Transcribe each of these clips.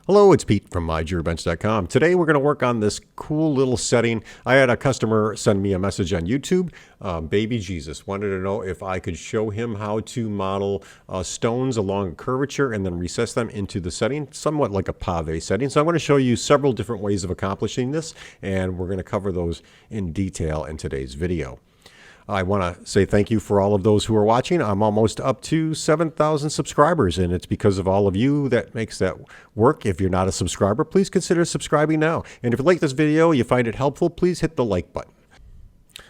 Hello, it's Pete from MyJewelryBench.com. Today we're going to work on this cool little setting. I had a customer send me a message on YouTube. Baby Jesus wanted to know if I could show him how to model stones along a curvature and then recess them into the setting, somewhat like a Pave setting. So I'm going to show you several different ways of accomplishing this, and we're going to cover those in detail in today's video. I want to say thank you for all of those who are watching. I'm almost up to 7,000 subscribers, and it's because of all of you that makes that work. If you're not a subscriber, please consider subscribing now. And if you like this video, you find it helpful, please hit the like button.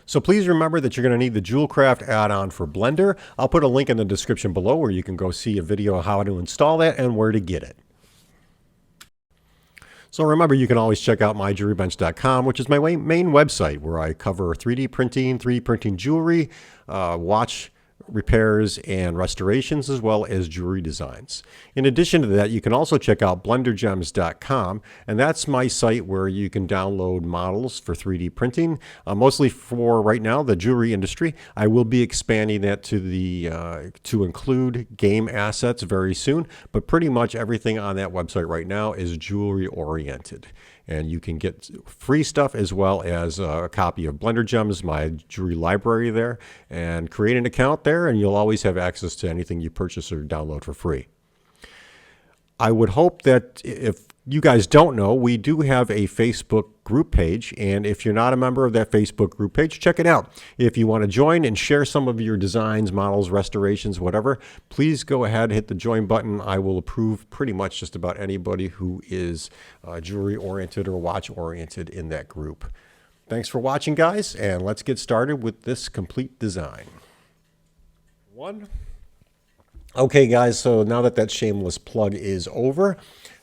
So please remember that you're going to need the Jewelcraft add-on for Blender. I'll put a link in the description below where you can go see a video of how to install that and where to get it. So remember, you can always check out myjewelrybench.com, which is my main website where I cover 3D printing jewelry, watch repairs and restorations, as well as jewelry designs. In addition to that, you can also check out blendergems.com, and that's my site where you can download models for 3D printing, mostly for right now the jewelry industry. I will be expanding that to include game assets very soon, but pretty much everything on that website right now is jewelry oriented. And you can get free stuff as well as a copy of Blender Gems, my jewelry library there, and create an account there, and you'll always have access to anything you purchase or download for free. I would hope that if you guys don't know, we do have a Facebook group page, and if you're not a member of that Facebook group page, check it out. If you want to join and share some of your designs, models, restorations, whatever, please go ahead, hit the join button. I will approve pretty much just about anybody who is jewelry oriented or watch oriented in that group. Thanks for watching, guys, and let's get started with this complete design. Okay, guys, so now that shameless plug is over,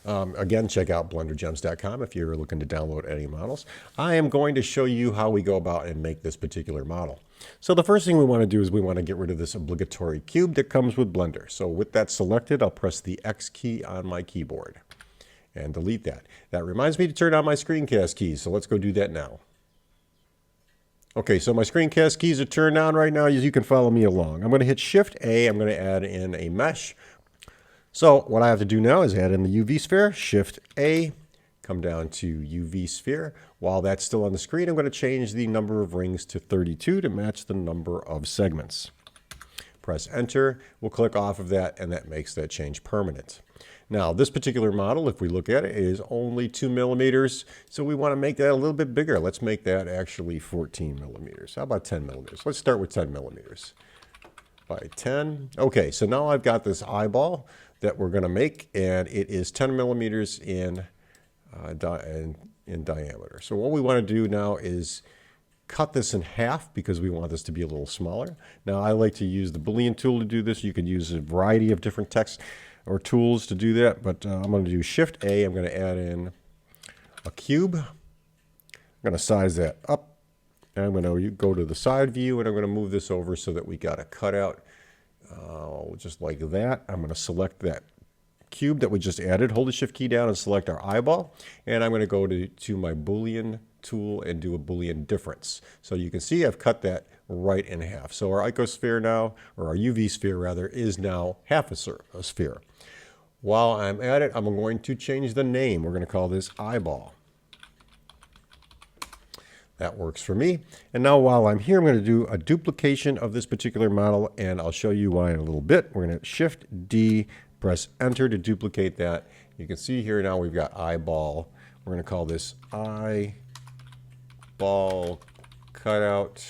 again, check out blendergems.com if you're looking to download any models. I am going to show you how we go about and make this particular model. So the first thing we want to do is we want to get rid of this obligatory cube that comes with Blender. So with that selected, I'll press the X key on my keyboard and delete that. That reminds me to turn on my screencast keys, so let's go do that now. Okay, so my screencast keys are turned on right now. You can follow me along. I'm going to hit Shift A. I'm going to add in a mesh. So what I have to do now is add in the UV sphere, Shift A, come down to UV sphere. While that's still on the screen, I'm going to change the number of rings to 32 to match the number of segments. Press Enter. We'll click off of that, and that makes that change permanent. Now, this particular model, if we look at it, is only 2 millimeters, so we want to make that a little bit bigger. Let's make that actually 14 millimeters. How about 10 millimeters? Let's start with 10 millimeters. By 10. Okay, so now I've got this eyeball that we're going to make, and it is 10 millimeters in diameter. So what we want to do now is cut this in half because we want this to be a little smaller. Now, I like to use the Boolean tool to do this. You can use a variety of different text or tools to do that, but I'm going to do Shift A. I'm going to add in a cube. I'm going to size that up, and I'm going to go to the side view, and I'm going to move this over so that we got a cutout just like that. I'm going to select that cube that we just added, hold the Shift key down and select our eyeball, and I'm going to go to my Boolean tool and do a Boolean difference. So you can see I've cut that right in half. So our icosphere now, or our UV sphere rather, is now half a sphere. While I'm at it, I'm going to change the name. We're going to call this eyeball. That works for me. And now while I'm here, I'm going to do a duplication of this particular model, and I'll show you why in a little bit. We're going to Shift D, press Enter to duplicate that. You can see here now we've got eyeball. We're going to call this eyeball cutout.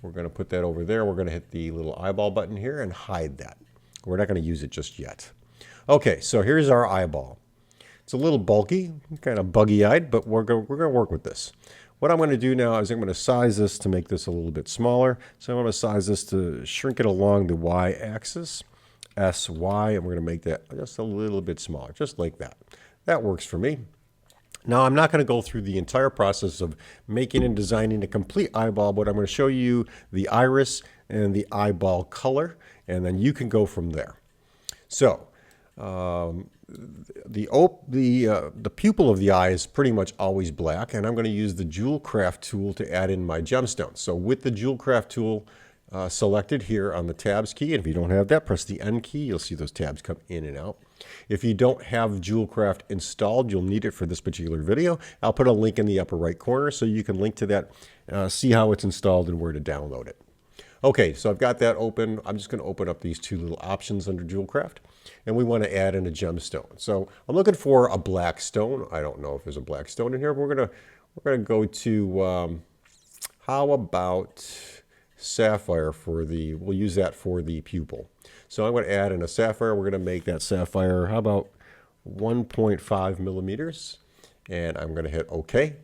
We're going to put that over there. We're going to hit the little eyeball button here and hide that. We're not going to use it just yet. Okay, so here's our eyeball. It's a little bulky, kind of buggy-eyed, but we're going to work with this. What I'm going to do now is I'm going to size this to make this a little bit smaller. So I'm going to size this to shrink it along the y-axis, SY, and we're going to make that just a little bit smaller, just like that. That works for me. Now, I'm not going to go through the entire process of making and designing a complete eyeball, but I'm going to show you the iris and the eyeball color, and then you can go from there. So, the pupil of the eye is pretty much always black, and I'm going to use the Jewelcraft tool to add in my gemstone. So with the Jewelcraft tool selected here on the tabs key, and if you don't have that, press the N key. You'll see those tabs come in and out. If you don't have Jewelcraft installed, you'll need it for this particular video. I'll put a link in the upper right corner so you can link to that, see how it's installed and where to download it. Okay, so I've got that open. I'm just going to open up these two little options under Jewelcraft, and we want to add in a gemstone. So I'm looking for a black stone. I don't know if there's a black stone in here, but we're gonna go to how about sapphire for the, we'll use that for the pupil. So I'm going to add in a sapphire. We're going to make that sapphire, how about 1.5 millimeters, and I'm going to hit OK.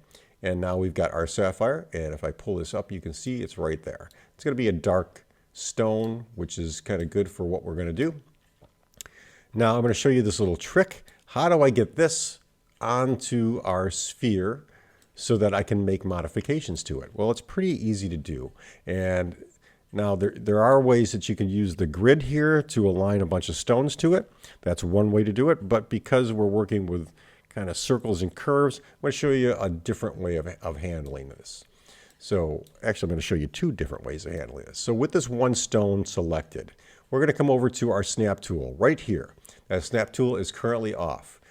And now we've got our sapphire, and if I pull this up, you can see it's right there. It's going to be a dark stone, which is kind of good for what we're going to do. Now I'm going to show you this little trick. How do I get this onto our sphere so that I can make modifications to it? Well, it's pretty easy to do. And now there are ways that you can use the grid here to align a bunch of stones to it. That's one way to do it. But because we're working with kind of circles and curves, I'm going to show you a different way of handling this. So actually, I'm going to show you two different ways of handling this. So with this one stone selected, we're going to come over to our snap tool right here. That snap tool is currently off.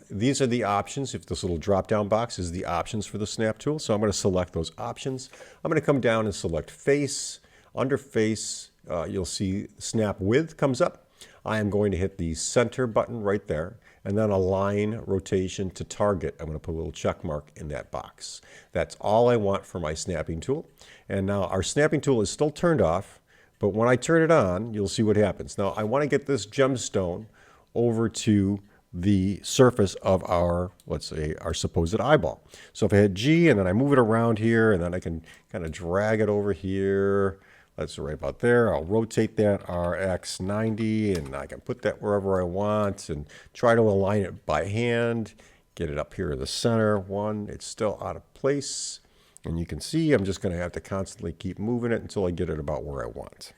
These are the options. If this little drop-down box is the options for the snap tool. So I'm going to select those options. I'm going to come down and select face. Under face, you'll see snap width comes up. I am going to hit the center button right there, and then align rotation to target. I'm going to put a little check mark in that box. That's all I want for my snapping tool. And now our snapping tool is still turned off, but when I turn it on, you'll see what happens. Now I want to get this gemstone over to the surface of our, let's say, our supposed eyeball. So if I hit G and then I move it around here, and then I can kind of drag it over here. That's right about there. I'll rotate that RX 90, and I can put that wherever I want and try to align it by hand. Get it up here in the center. One, it's still out of place. And you can see I'm just going to have to constantly keep moving it until I get it about where I want.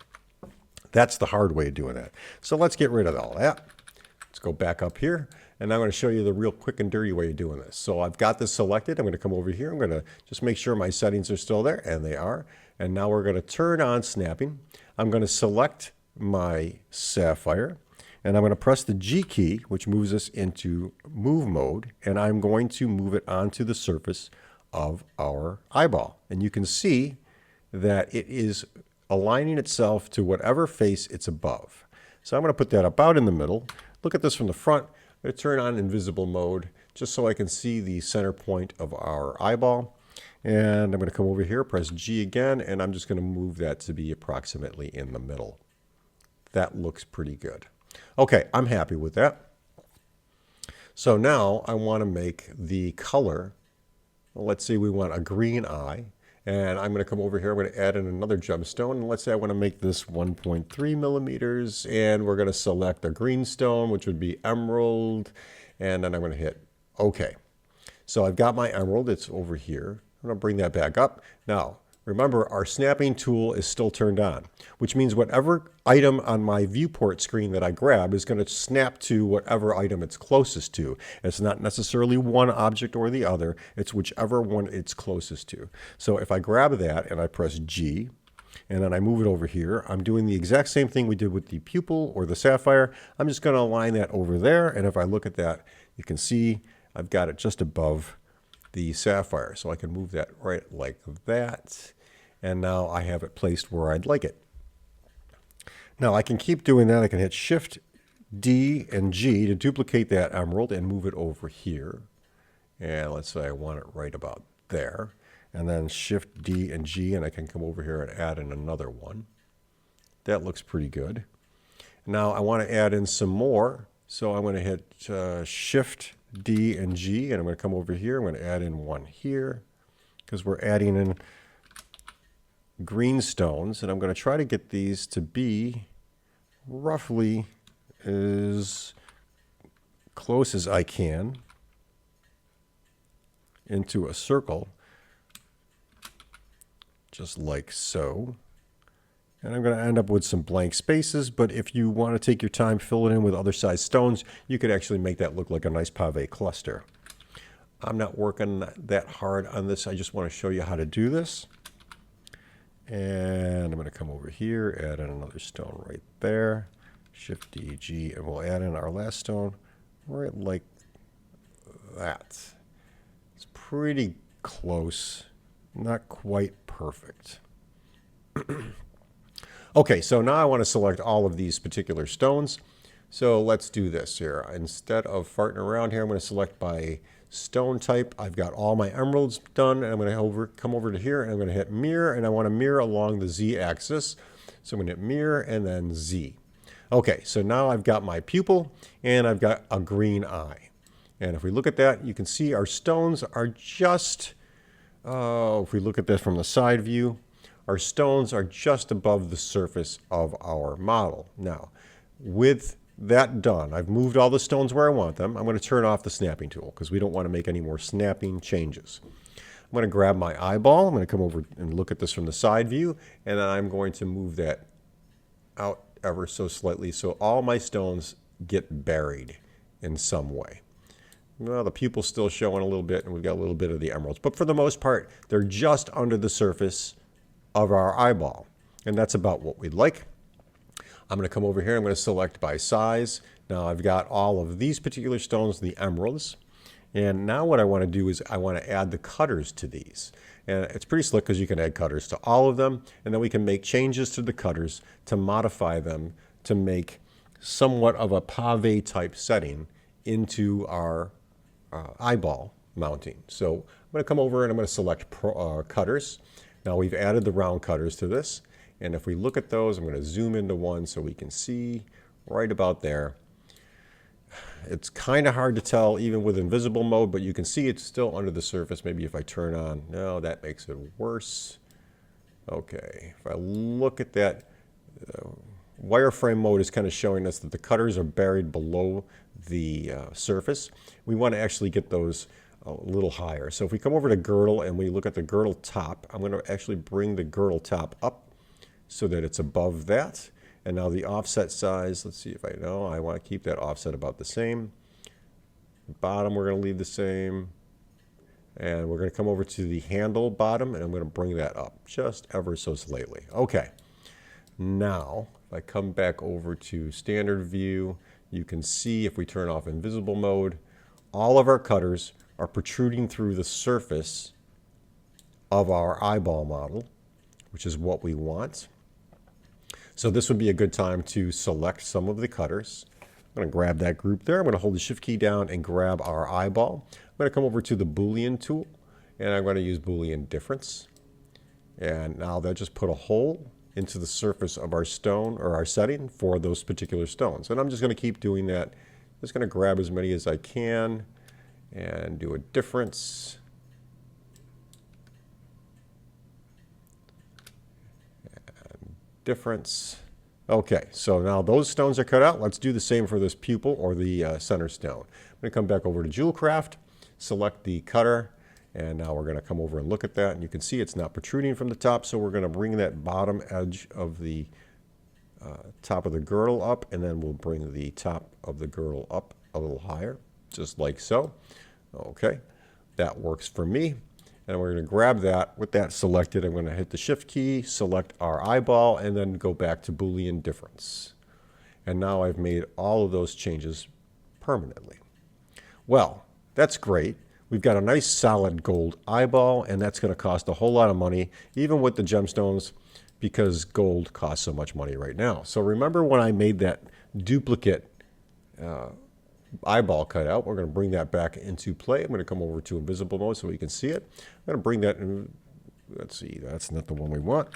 That's the hard way of doing that. So let's get rid of all that. Let's go back up here, and I'm going to show you the real quick and dirty way of doing this. So I've got this selected. I'm going to come over here. I'm going to just make sure my settings are still there, and they are. And now we're going to turn on snapping. I'm going to select my sapphire, and I'm going to press the G key, which moves us into move mode, and I'm going to move it onto the surface of our eyeball. And you can see that it is aligning itself to whatever face it's above. So I'm going to put that about in the middle. Look at this from the front. I'm going to turn on invisible mode just so I can see the center point of our eyeball. And I'm going to come over here, press G again, and I'm just going to move that to be approximately in the middle. That looks pretty good. Okay, I'm happy with that. So now I want to make the color. Well, let's say we want a green eye. And I'm going to come over here. I'm going to add in another gemstone. And let's say I want to make this 1.3 millimeters. And we're going to select a green stone, which would be emerald. And then I'm going to hit OK. So I've got my emerald. It's over here. I'm going to bring that back up. Now, remember, our snapping tool is still turned on, which means whatever item on my viewport screen that I grab is going to snap to whatever item it's closest to. It's not necessarily one object or the other. It's whichever one it's closest to. So if I grab that and I press G, and then I move it over here, I'm doing the exact same thing we did with the pupil or the sapphire. I'm just going to align that over there. And if I look at that, you can see I've got it just above the sapphire. So I can move that right like that. And now I have it placed where I'd like it. Now I can keep doing that. I can hit Shift D and G to duplicate that emerald and move it over here. And let's say I want it right about there. And then Shift D and G, and I can come over here and add in another one. That looks pretty good. Now I want to add in some more. So I'm going to hit Shift D and G, and I'm going to come over here. I'm going to add in one here because we're adding in green stones, and I'm going to try to get these to be roughly as close as I can into a circle, just like so. And I'm going to end up with some blank spaces, but if you want to take your time, fill it in with other size stones, you could actually make that look like a nice pave cluster. I'm not working that hard on this. I just want to show you how to do this. And I'm going to come over here, add in another stone right there. Shift D, G, and we'll add in our last stone right like that. It's pretty close, not quite perfect. Okay, so now I want to select all of these particular stones. So let's do this here. Instead of farting around here, I'm going to select by stone type. I've got all my emeralds done, and I'm going to come over to here, and I'm going to hit mirror, and I want to mirror along the Z axis. So I'm going to hit mirror and then Z. Okay, so now I've got my pupil, and I've got a green eye. And if we look at that, you can see our stones are just, if we look at this from the side view, our stones are just above the surface of our model. Now, with that done, I've moved all the stones where I want them. I'm going to turn off the snapping tool because we don't want to make any more snapping changes. I'm going to grab my eyeball. I'm going to come over and look at this from the side view, and then I'm going to move that out ever so slightly so all my stones get buried in some way. Well, the pupil's still showing a little bit, and we've got a little bit of the emeralds. But for the most part, they're just under the surface of our eyeball. And that's about what we'd like. I'm going to come over here. I'm going to select by size. Now I've got all of these particular stones, the emeralds. And now what I want to do is I want to add the cutters to these. And it's pretty slick because you can add cutters to all of them. And then we can make changes to the cutters to modify them to make somewhat of a pave type setting into our eyeball mounting. So I'm going to come over and I'm going to select cutters. Now we've added the round cutters to this. And if we look at those, I'm going to zoom into one so we can see right about there. It's kind of hard to tell even with invisible mode, but you can see it's still under the surface. Maybe if I turn on, no, that makes it worse. Okay, if I look at that, wireframe mode is kind of showing us that the cutters are buried below the surface. We want to actually get those a little higher. So if we come over to girdle and we look at the girdle top, I'm going to actually bring the girdle top up so that it's above that. And now the offset size, let's see if I know, I want to keep that offset about the same. Bottom we're going to leave the same. And we're going to come over to the handle bottom and I'm going to bring that up just ever so slightly. Okay. Now, if I come back over to standard view, you can see if we turn off invisible mode, all of our cutters are protruding through the surface of our eyeball model, which is what we want. So this would be a good time to select some of the cutters. I'm going to grab that group there. I'm going to hold the shift key down and grab our eyeball. I'm going to come over to the Boolean tool and I'm going to use Boolean difference. And now that just put a hole into the surface of our stone or our setting for those particular stones. And I'm just going to keep doing that. I'm just going to grab as many as I can and do a difference. And difference. Okay, so now those stones are cut out. Let's do the same for this pupil or the center stone. I'm going to come back over to Jewelcraft, select the cutter, and now we're going to come over and look at that. And you can see it's not protruding from the top, so we're going to bring that bottom edge of the top of the girdle up, and then we'll bring the top of the girdle up a little higher, just like so. Okay, that works for me. And we're going to grab that. With that selected, I'm going to hit the shift key, select our eyeball, and then go back to Boolean difference. And now I've made all of those changes permanently. Well, that's great. We've got a nice solid gold eyeball, and that's going to cost a whole lot of money, even with the gemstones, because gold costs so much money right now. So remember when I made that duplicate eyeball cutout, we're going to bring that back into play. I'm going to come over to invisible mode so we can see it. I'm going to bring that in. Let's see, that's not the one we want.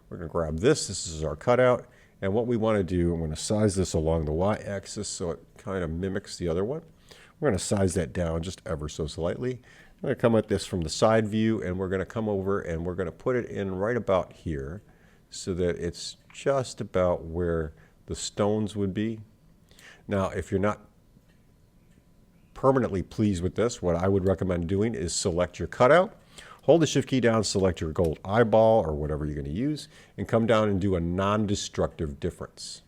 We're going to grab this. This is our cutout. And what we want to do, I'm going to size this along the y-axis so it kind of mimics the other one. We're going to size that down just ever so slightly. I'm going to come at this from the side view, and we're going to come over and we're going to put it in right about here so that it's just about where the stones would be. Now, if you're not permanently pleased with this, what I would recommend doing is select your cutout, hold the shift key down, select your gold eyeball or whatever you're going to use, and come down and do a non-destructive difference.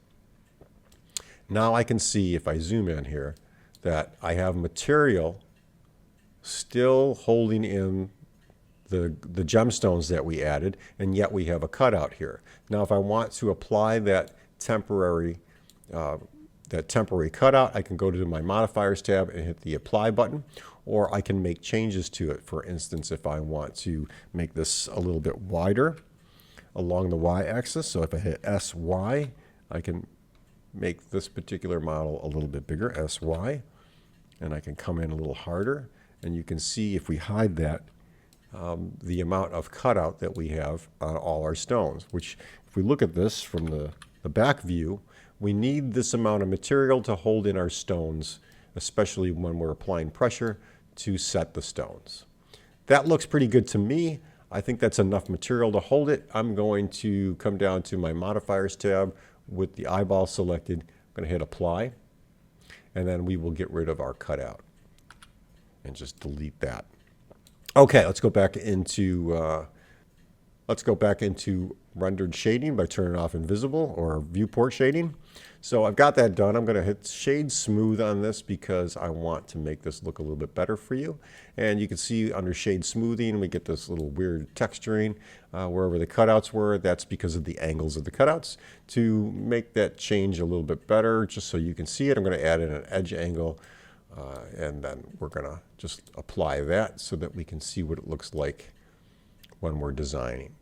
Now I can see, if I zoom in here, that I have material still holding in the gemstones that we added, and yet we have a cutout here. Now if I want to apply that temporary that temporary cutout, I can go to my modifiers tab and hit the apply button, or I can make changes to it. For instance, if I want to make this a little bit wider along the y-axis, so if I hit SY, I can make this particular model a little bit bigger, SY, and I can come in a little harder, and you can see if we hide that, the amount of cutout that we have on all our stones, which if we look at this from the back view, we need this amount of material to hold in our stones, especially when we're applying pressure to set the stones. That looks pretty good to me. I think that's enough material to hold it. I'm going to come down to my modifiers tab with the eyeball selected. I'm going to hit apply, and then we will get rid of our cutout and just delete that. Okay, let's go back into rendered shading by turning off invisible or viewport shading. So I've got that done. I'm going to hit shade smooth on this because I want to make this look a little bit better for you. And you can see under shade smoothing, we get this little weird texturing wherever the cutouts were. That's because of the angles of the cutouts. To make that change a little bit better, just so you can see it, I'm going to add in an edge angle. And then we're going to just apply that so that we can see what it looks like when we're designing.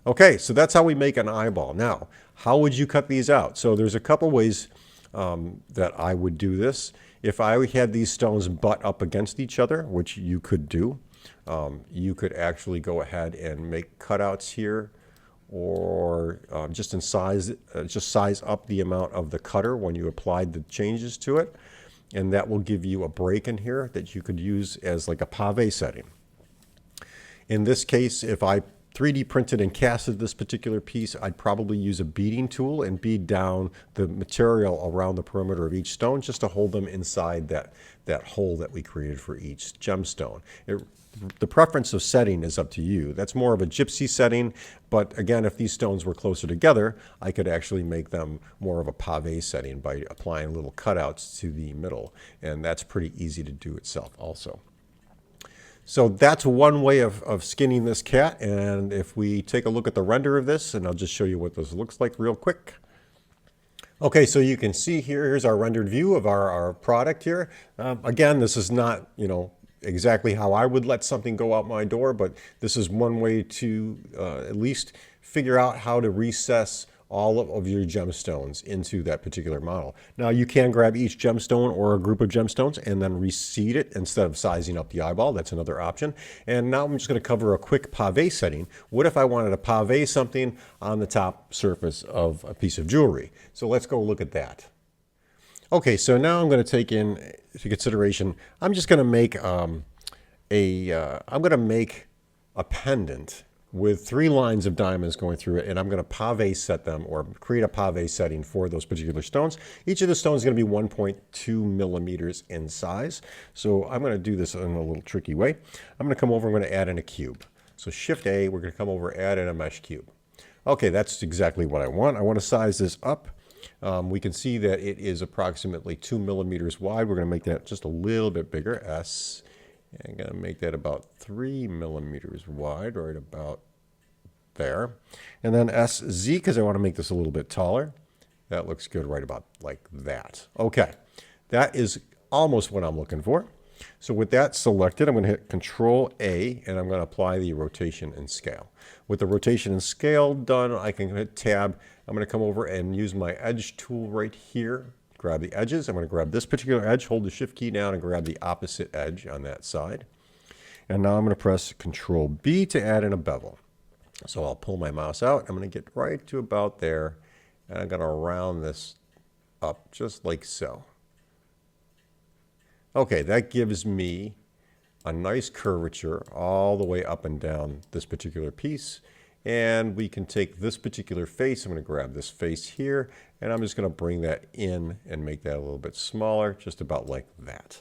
Okay, so that's how we make an eyeball. Now, how would you cut these out? So there's a couple ways that I would do this. If I had these stones butt up against each other, which you could do, you could actually go ahead and make cutouts here, or just size up the amount of the cutter when you applied the changes to it. And that will give you a break in here that you could use as like a pave setting. In this case, if I 3D printed and casted this particular piece, I'd probably use a beading tool and bead down the material around the perimeter of each stone just to hold them inside that hole that we created for each gemstone. The preference of setting is up to you. That's more of a gypsy setting, but again, if these stones were closer together, I could actually make them more of a pave setting by applying little cutouts to the middle, and that's pretty easy to do itself also. So that's one way of skinning this cat, and if we take a look at the render of this, and I'll just show you what this looks like real quick. Okay, so you can see here's our rendered view of our product here. Again, this is not, exactly how I would let something go out my door, but this is one way to at least figure out how to recess all of your gemstones into that particular model. Now you can grab each gemstone or a group of gemstones and then reseed it instead of sizing up the eyeball. That's another option. And now I'm just going to cover a quick pave setting. What if I wanted to pave something on the top surface of a piece of jewelry? So let's go look at that. Okay, so now I'm going to take into consideration, I'm just going to make a pendant with 3 lines of diamonds going through it, and I'm going to pave set them, or create a pave setting for those particular stones. Each of the stones is going to be 1.2 millimeters in size. So I'm going to do this in a little tricky way. I'm going to come over, I'm going to add in a cube. So Shift A, we're going to come over, add in a mesh cube. Okay, that's exactly what I want. I want to size this up. We can see that it is approximately 2 millimeters wide. We're going to make that just a little bit bigger, S. I'm going to make that about 3 millimeters wide, right about there. And then SZ, because I want to make this a little bit taller. That looks good right about like that. Okay, that is almost what I'm looking for. So with that selected, I'm going to hit Control A, and I'm going to apply the rotation and scale. With the rotation and scale done, I can hit Tab. I'm going to come over and use my edge tool right here. Grab the edges. I'm going to grab this particular edge, hold the Shift key down, and grab the opposite edge on that side. And now I'm going to press Control B to add in a bevel. So I'll pull my mouse out. I'm going to get right to about there, and I'm going to round this up just like so. Okay, that gives me a nice curvature all the way up and down this particular piece. And we can take this particular face. I'm going to grab this face here, and I'm just going to bring that in and make that a little bit smaller, just about like that.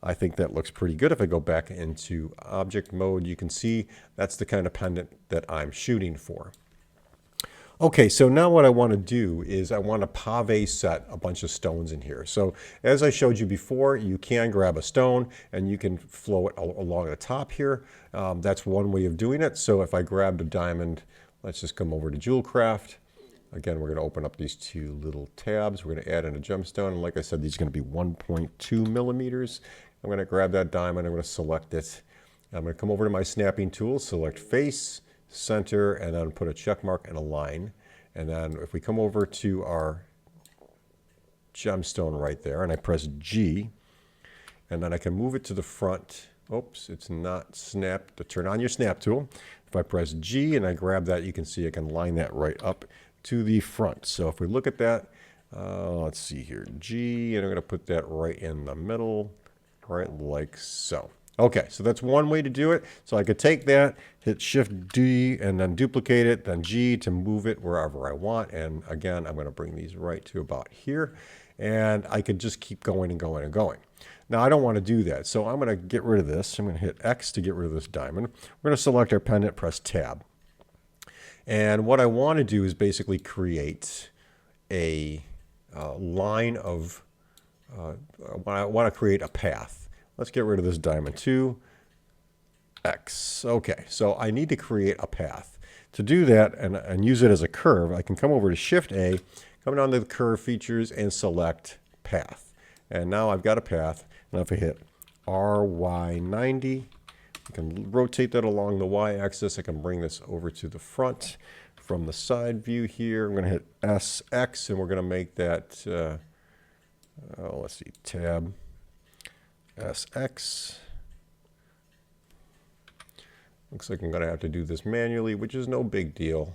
I think that looks pretty good. If I go back into object mode, you can see that's the kind of pendant that I'm shooting for. Okay, so now what I want to do is I want to pave set a bunch of stones in here. So as I showed you before, you can grab a stone and you can flow it along the top here. That's one way of doing it. So if I grabbed a diamond, let's just come over to Jewelcraft. Again, we're going to open up these two little tabs. We're going to add in a gemstone. And like I said, these are going to be 1.2 millimeters. I'm going to grab that diamond. I'm going to select it. I'm going to come over to my snapping tool, select face, center, and then put a check mark and a line. And then if we come over to our gemstone right there, and I press G, and then I can move it to the front. Oops, it's not snapped. To turn on your snap tool. If I press G and I grab that, you can see I can line that right up to the front. So if we look at that, let's see here, G, and I'm going to put that right in the middle, right like so. Okay, so that's one way to do it. So I could take that, hit Shift D, and then duplicate it, then G to move it wherever I want. And again, I'm going to bring these right to about here. And I could just keep going and going and going. Now, I don't want to do that, so I'm going to get rid of this. I'm going to hit X to get rid of this diamond. We're going to select our pendant, press Tab. And what I want to do is basically create a line of, I want to create a path. Let's get rid of this diamond too. X. Okay, so I need to create a path. To do that and use it as a curve, I can come over to Shift A, come down to the curve features and select path. And now I've got a path. Now if I hit RY90, I can rotate that along the Y-axis. I can bring this over to the front from the side view here. I'm going to hit SX, and we're going to make that, let's see, tab SX. Looks like I'm going to have to do this manually, which is no big deal.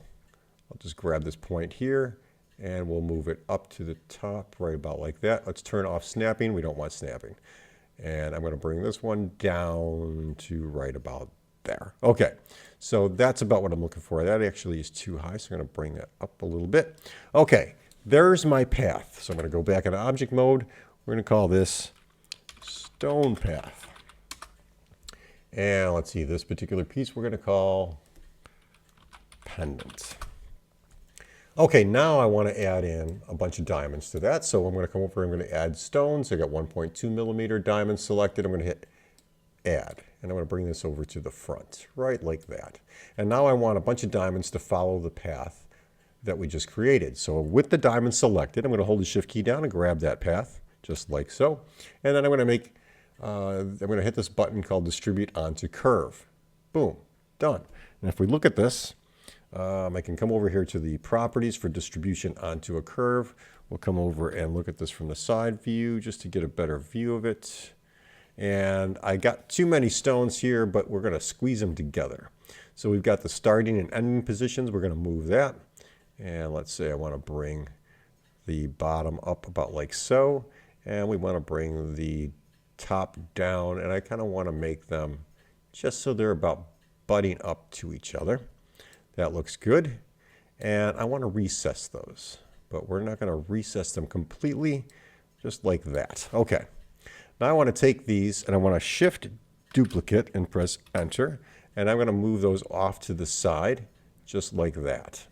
I'll just grab this point here, and we'll move it up to the top right about like that. Let's turn off snapping. We don't want snapping. And I'm going to bring this one down to right about there. Okay, so that's about what I'm looking for. That actually is too high, so I'm going to bring that up a little bit. Okay, there's my path. So I'm going to go back into object mode. We're going to call this stone path. And let's see, this particular piece we're going to call pendant. Okay, now I want to add in a bunch of diamonds to that. So I'm going to come over, I'm going to add stones. I got 1.2 millimeter diamonds selected. I'm going to hit add. And I'm going to bring this over to the front, right like that. And now I want a bunch of diamonds to follow the path that we just created. So with the diamond selected, I'm going to hold the Shift key down and grab that path, just like so. And then I'm going to make, I'm going to hit this button called Distribute Onto Curve. Boom, done. And if we look at this, I can come over here to the properties for distribution onto a curve. We'll come over and look at this from the side view just to get a better view of it. And I got too many stones here, but we're going to squeeze them together. So we've got the starting and ending positions. We're going to move that. And let's say I want to bring the bottom up about like so. And we want to bring the top down. And I kind of want to make them just so they're about butting up to each other. That looks good. And I want to recess those. But we're not going to recess them completely, just like that. Okay. Now I want to take these and I want to Shift Duplicate and press Enter. And I'm going to move those off to the side, just like that.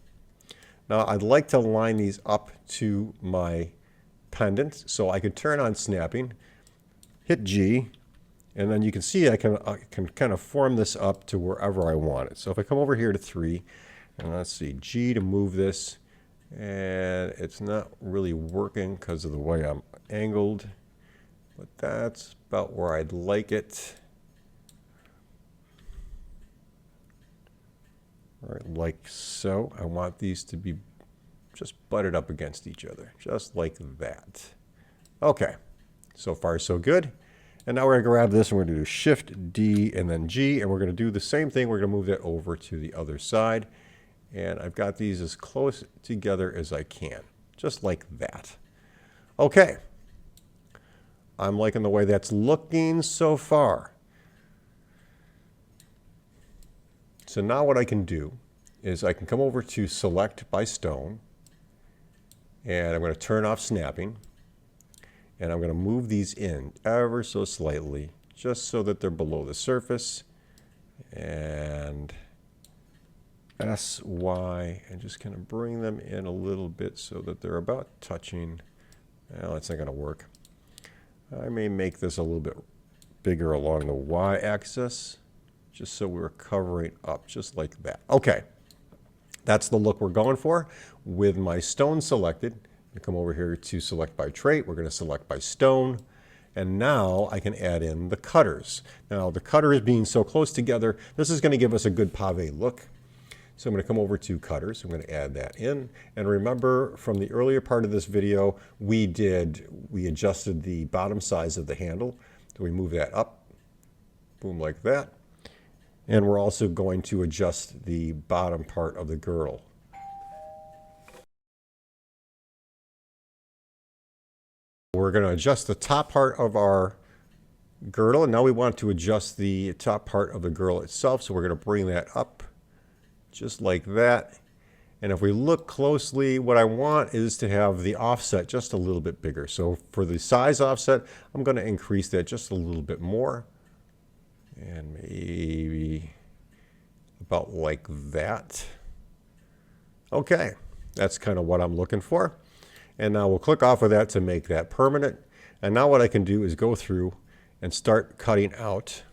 Now I'd like to line these up to my pendant, so I could turn on snapping, hit G, and then you can see I can kind of form this up to wherever I want it. So if I come over here to 3, and let's see, G to move this, and it's not really working because of the way I'm angled, but that's about where I'd like it. Right, like so. I want these to be just butted up against each other, just like that. Okay, so far so good. And now we're going to grab this and we're going to do Shift D and then G, and we're going to do the same thing. We're going to move that over to the other side. And I've got these as close together as I can, just like that. Okay, I'm liking the way that's looking so far. So now what I can do is I can come over to Select by Stone, and I'm going to turn off snapping, and I'm going to move these in ever so slightly, just so that they're below the surface, and S, Y, and just kind of bring them in a little bit so that they're about touching. Well, that's not going to work. I may make this a little bit bigger along the Y-axis, just so we're covering up just like that. Okay, That's the look we're going for. With my stone selected, I come over here to select by trait. We're going to select by stone. And now I can add in the cutters. Now the cutters being so close together, this is going to give us a good pave look. So I'm going to come over to cutters. I'm going to add that in. And remember from the earlier part of this video, we adjusted the bottom size of the handle. So we move that up, boom, like that. And we're also going to adjust the bottom part of the girdle. We're going to adjust the top part of our girdle, and now we want to adjust the top part of the girdle itself, so we're going to bring that up just like that. And if we look closely, what I want is to have the offset just a little bit bigger. So for the size offset, I'm going to increase that just a little bit more, and maybe about like that. Okay, that's kind of what I'm looking for. And now we'll click off of that to make that permanent. And now what I can do is go through and start cutting out.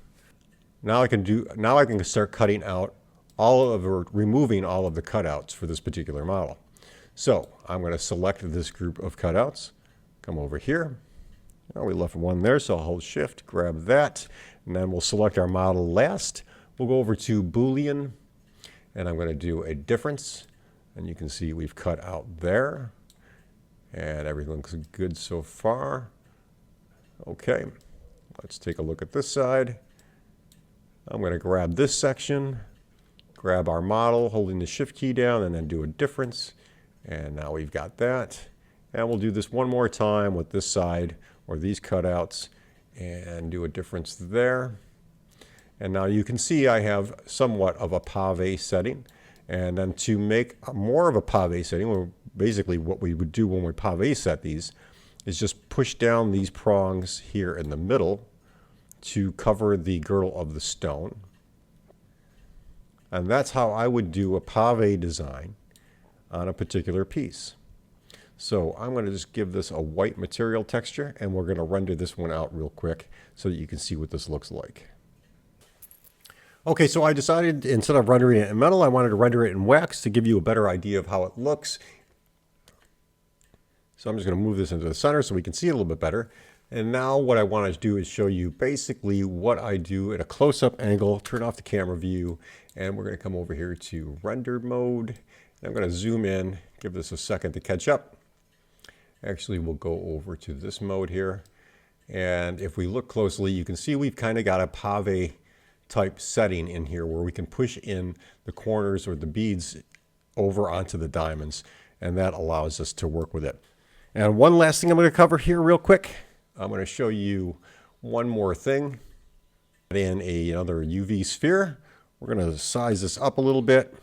Now I can start cutting out removing all of the cutouts for this particular model. So I'm going to select this group of cutouts, come over here. Now we left one there, so I'll hold Shift, grab that, and then we'll select our model last. We'll go over to Boolean, and I'm going to do a difference. And you can see we've cut out there. And everything looks good so far. Okay, let's take a look at this side. I'm going to grab this section, grab our model, holding the Shift key down, and then do a difference. And now we've got that. And we'll do this one more time with this side, or these cutouts, and do a difference there. And now you can see I have somewhat of a pave setting. And then to make more of a pave setting, basically what we would do when we pave set these is just push down these prongs here in the middle to cover the girdle of the stone. And that's how I would do a pave design on a particular piece. So I'm going to just give this a white material texture, and we're going to render this one out real quick so that you can see what this looks like. Okay, so I decided instead of rendering it in metal, I wanted to render it in wax to give you a better idea of how it looks. So I'm just going to move this into the center so we can see it a little bit better. And now what I want to do is show you basically what I do at a close-up angle, turn off the camera view, and we're going to come over here to render mode. And I'm going to zoom in, give this a second to catch up. Actually, we'll go over to this mode here. And if we look closely, you can see we've kind of got a pave type setting in here where we can push in the corners or the beads over onto the diamonds, and that allows us to work with it. And one last thing I'm going to cover here real quick. I'm going to show you one more thing. Add in another UV sphere. We're going to size this up a little bit,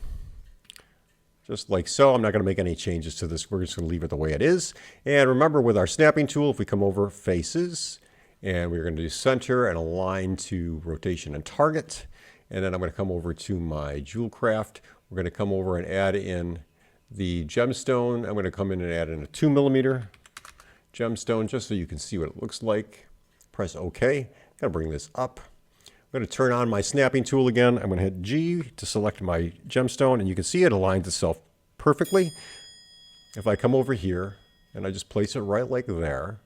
just like so. I'm not going to make any changes to this. We're just going to leave it the way it is. And remember, with our snapping tool, if we come over faces, and we're going to do center and align to rotation and target. And then I'm going to come over to my Jewelcraft. We're going to come over and add in the gemstone. I'm going to come in and add in a 2mm gemstone just so you can see what it looks like. Press OK. I'm going to bring this up. I'm going to turn on my snapping tool again. I'm going to hit G to select my gemstone, and you can see it aligns itself perfectly. If I come over here and I just place it right like there,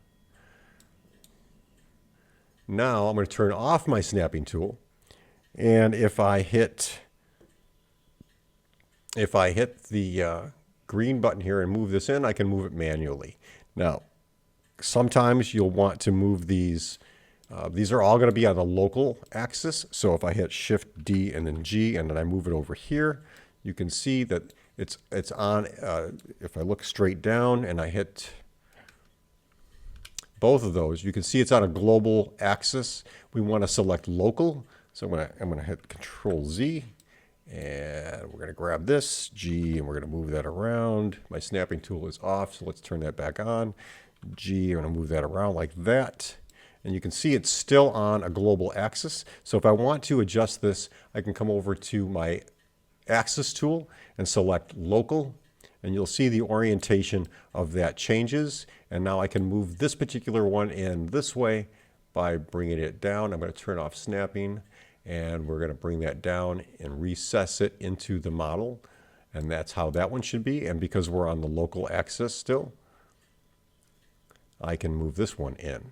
now I'm going to turn off my snapping tool, and if I hit the green button here and move this in, I can move it manually. Now, sometimes you'll want to move these. These are all going to be on the local axis. So if I hit Shift D and then G and then I move it over here, you can see that it's on. If I look straight down and I hit both of those, you can see it's on a global axis. We want to select local. So I'm going to hit Control Z, and we're going to grab this G, and we're going to move that around. My snapping tool is off, so let's turn that back on. G, I'm going to move that around like that. And you can see it's still on a global axis. So if I want to adjust this, I can come over to my axis tool and select local, and you'll see the orientation of that changes. And now I can move this particular one in this way by bringing it down. I'm going to turn off snapping, and we're going to bring that down and recess it into the model. And that's how that one should be. And because we're on the local axis still, I can move this one in,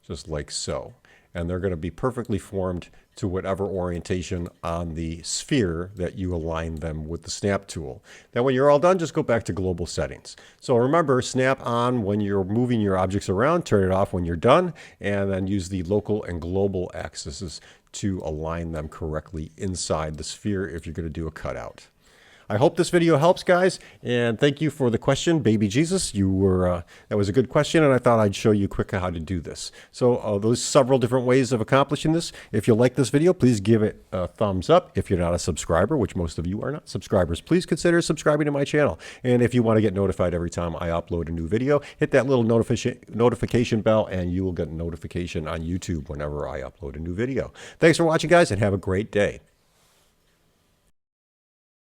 just like so. And they're going to be perfectly formed to whatever orientation on the sphere that you align them with the snap tool. Then when you're all done, just go back to global settings. So remember, snap on when you're moving your objects around, turn it off when you're done, and then use the local and global axes to align them correctly inside the sphere if you're going to do a cutout. I hope this video helps, guys, and thank you for the question, Baby Jesus. That was a good question, and I thought I'd show you quick how to do this. So those several different ways of accomplishing this. If you like this video, please give it a thumbs up. If you're not a subscriber, which most of you are not subscribers, please consider subscribing to my channel. And if you want to get notified every time I upload a new video, hit that little notification bell, and you will get a notification on YouTube whenever I upload a new video. Thanks for watching, guys, and have a great day.